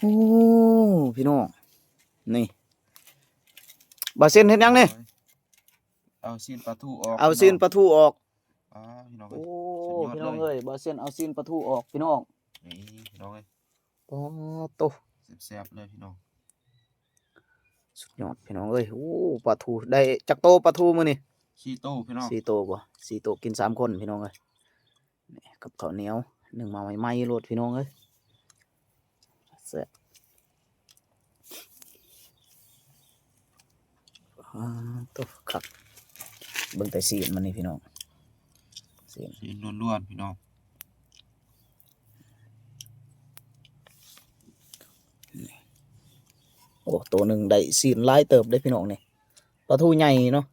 โอ้พี่น้องนี่บ่เส้นเฮ็ดหยังนี่เอาซีนปลาทูออกเอาซีนปลาทูออกพี่น้อง โอ้ เอ้ยสุดยอด พี่น้อง เลย เอ้ยบ่เส้นเอาซีนปลาทูออกพี่น้อง นี่พี่น้องเอ้ย โอ้โต แซ่บๆเลยพี่น้อง สุดยอดพี่น้องเอ้ยโอ้ปลาทูได้จักโตปลาทูมื้อนี่ ขี้โต้พี่น้อง 4 โตบ่4 โตกิน3 คนพี่น้องเอ้ยนี่กับข้าวเหนียวนึ่งมาใหม่ๆโลดพี่น้องเอ้ยแซ่บโตครับเบิ่งแต่ซีนมันนี่พี่น้องซีน ซีนล้วนๆพี่น้อง โอ้ตัวหนึ่งได้ซีนหลายเติบได้พี่น้องนี่ปลาทูใหญ่เนาะ